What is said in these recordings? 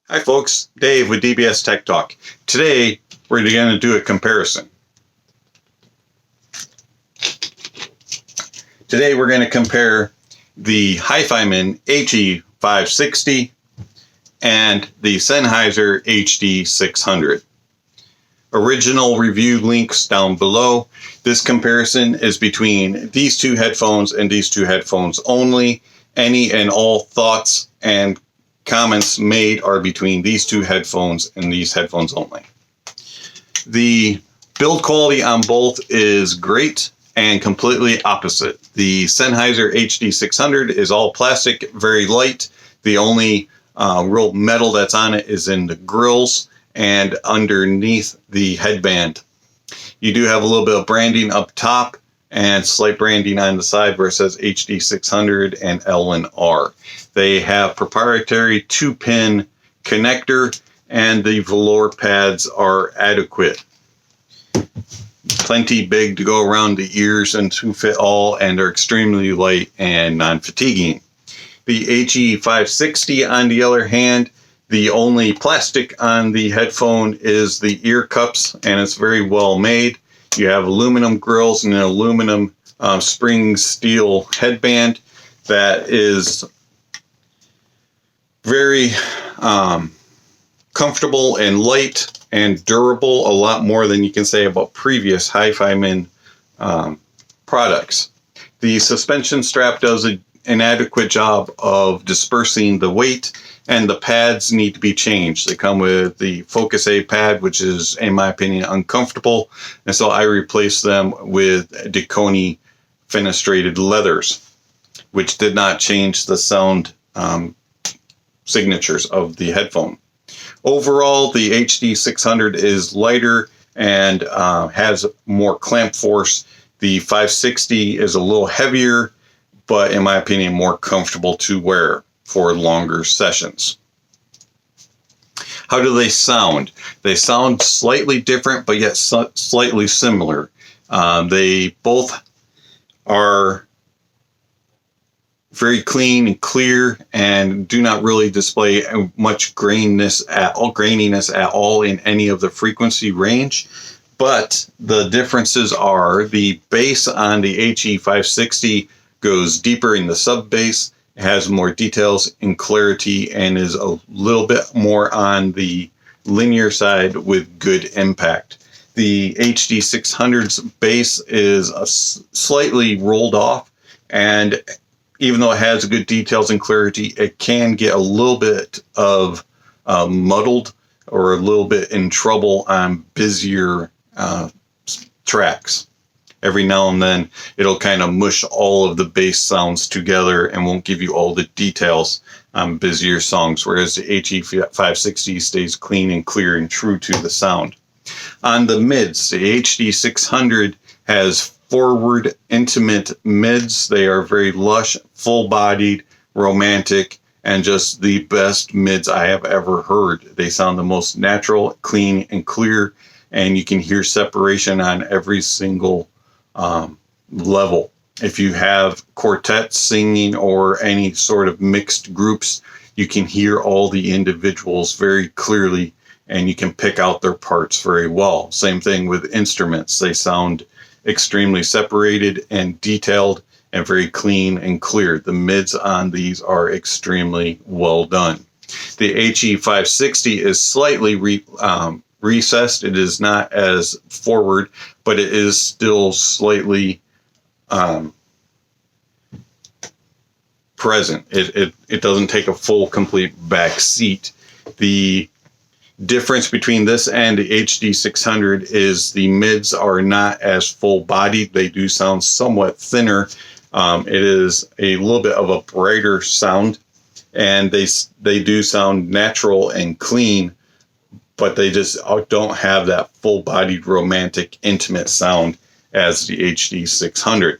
Hi folks, Dave with DBSTechTalk. Today we're going to do a comparison. Today we're going to compare the Hifiman HE560 and the Sennheiser HD600. Original review links down below. This comparison is between these two headphones and these two headphones only. Any and all thoughts and comments made are between these two headphones and these headphones only. The build quality on both is great and completely opposite. The Sennheiser HD600 is all plastic, very light. The only real metal that's on it is in the grills and underneath the headband. You do have a little bit of branding up top and slight branding on the side where it says HD600 and L and R. They have proprietary 2-pin connector and the velour pads are adequate. Plenty big to go around the ears and to fit all, and are extremely light and non-fatiguing. The HE560 on the other hand, the only plastic on the headphone is the ear cups, and it's very well made. You have aluminum grills and an aluminum spring steel headband that is very comfortable and light and durable, a lot more than you can say about previous Hifiman products. The suspension strap does an adequate job of dispersing the weight, and the pads need to be changed. They come with the Focus A pad, which is, in my opinion, uncomfortable, and so I replaced them with Deconi fenestrated leathers, which did not change the sound signatures of the headphone. Overall, the HD600 is lighter and has more clamp force. The 560 is a little heavier, but in my opinion, more comfortable to wear for longer sessions. How do they sound? They sound slightly different, but yet slightly similar. They both are very clean and clear and do not really display much graininess at all in any of the frequency range. But the differences are the bass on the HE560 goes deeper in the sub bass, has more details and clarity, and is a little bit more on the linear side with good impact. The HD600's bass is slightly rolled off, and even though it has good details and clarity, it can get a little bit of muddled or a little bit in trouble on busier tracks. Every now and then it'll kind of mush all of the bass sounds together and won't give you all the details on busier songs, whereas the HE560 stays clean and clear and true to the sound. On the mids, the HD600 has forward intimate mids. They are very lush, full-bodied, romantic, and just the best mids I have ever heard. They sound the most natural, clean, and clear, and you can hear separation on every single level. If you have quartets singing or any sort of mixed groups, you can hear all the individuals very clearly and you can pick out their parts very well. Same thing with instruments. They sound extremely separated and detailed and very clean and clear. The mids on these are extremely well done. The HE560 is slightly recessed. It is not as forward, but it is still slightly present. It doesn't take a full, complete back seat. The difference between this and the HD600 is the mids are not as full-bodied. They do sound somewhat thinner. It is a little bit of a brighter sound, and they do sound natural and clean, but they just don't have that full-bodied, romantic, intimate sound as the HD600.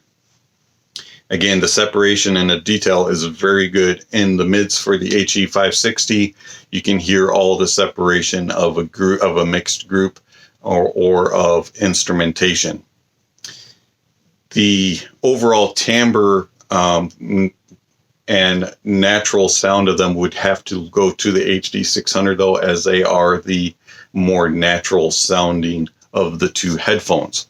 Again, the separation and the detail is very good in the mids for the HE560. You can hear all the separation of a group, of a mixed group, or of instrumentation. The overall timbre and natural sound of them would have to go to the HD600 though, as they are the more natural sounding of the two headphones.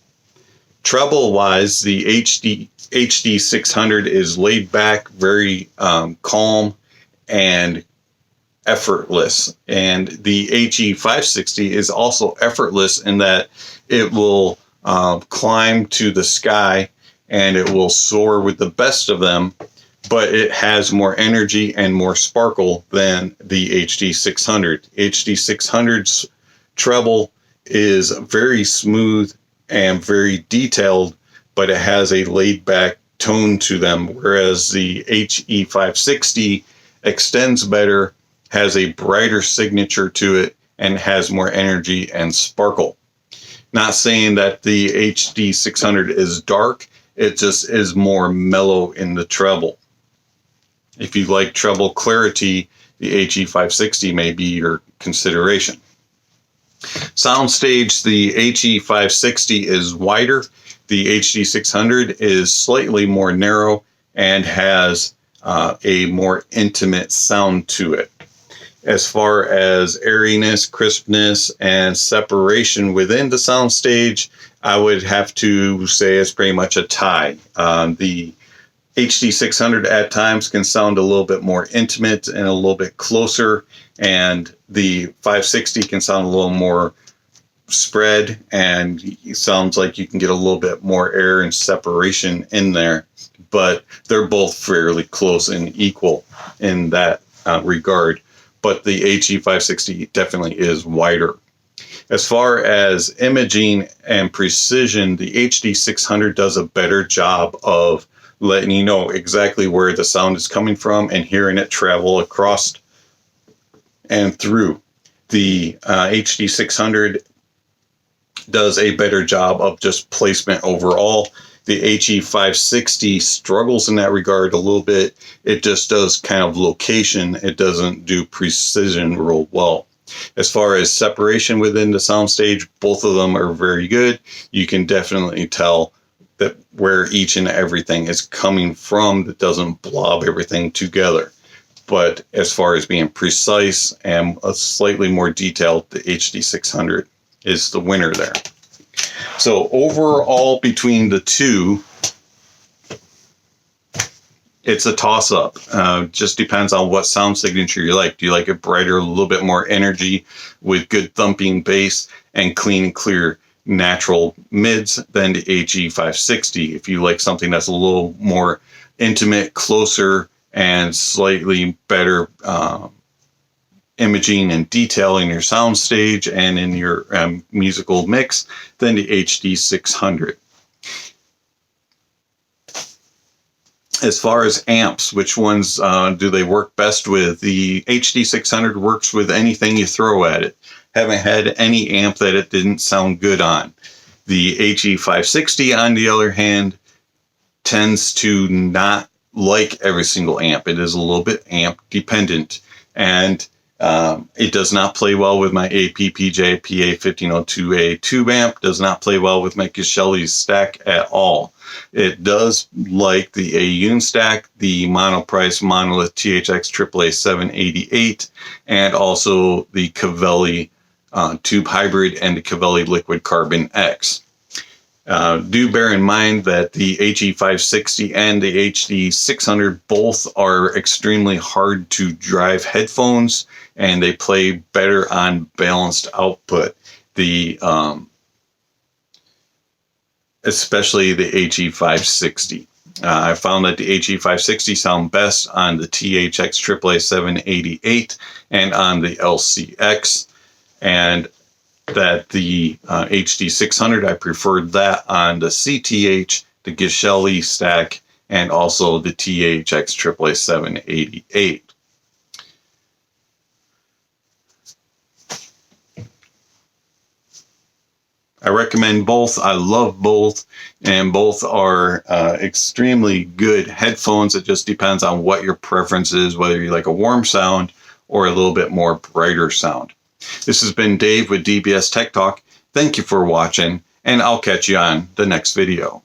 Treble wise, the HD600 is laid back, very calm and effortless, and the HE560 is also effortless in that it will climb to the sky and it will soar with the best of them, but it has more energy and more sparkle than the HD600. HD600's treble is very smooth and very detailed, but it has a laid back tone to them, whereas the HE560 extends better, has a brighter signature to it, and has more energy and sparkle. Not saying that the HD600 is dark, it just is more mellow in the treble. If you like treble clarity, the HE560 may be your consideration. Soundstage, the HE560 is wider. The HD600 is slightly more narrow and has a more intimate sound to it. As far as airiness, crispness, and separation within the soundstage, I would have to say it's pretty much a tie. The HD600 at times can sound a little bit more intimate and a little bit closer, and the 560 can sound a little more spread, and it sounds like you can get a little bit more air and separation in there, but they're both fairly close and equal in that regard. But the HE560 definitely is wider. As far as imaging and precision, the HD600 does a better job of letting you know exactly where the sound is coming from and hearing it travel across and through. The HD600 does a better job of just placement overall. The HE560 struggles in that regard a little bit. It just does kind of location. It doesn't do precision real well. As far as separation within the soundstage, both of them are very good. You can definitely tell that where each and everything is coming from, that doesn't blob everything together. But as far as being precise and a slightly more detailed, the HD600 is the winner there. So overall, between the two, it's a toss-up. Just depends on what sound signature you like. Do you like it brighter, a little bit more energy with good thumping bass and clean, clear, natural mids? Then the HE560. If you like something that's a little more intimate, closer, and slightly better imaging and detail in your soundstage and in your musical mix, then the HD600. As far as amps, which ones do they work best with? The HD600 works with anything you throw at it. Haven't had any amp that it didn't sound good on. The HE560, on the other hand, tends to not like every single amp. It is a little bit amp dependent, and it does not play well with my APPJ PA1502A tube amp. Does not play well with my Gishelli stack at all. It does like the Aune stack, the Monoprice Monolith THX AAA 788, and also the Cavelli Tube Hybrid and the Cavelli Liquid Carbon X. Do bear in mind that the HE560 and the HD600 both are extremely hard to drive headphones, and they play better on balanced output. Especially the HE560. I found that the HE560 sound best on the THX AAA 788 and on the LCX, and that the HD600, I preferred that on the CTH, the Gishelli stack, and also the THX AAA 788. I recommend both. I love both, and both are extremely good headphones. It just depends on what your preference is, whether you like a warm sound or a little bit more brighter sound. This has been Dave with DBS Tech Talk. Thank you for watching, and I'll catch you on the next video.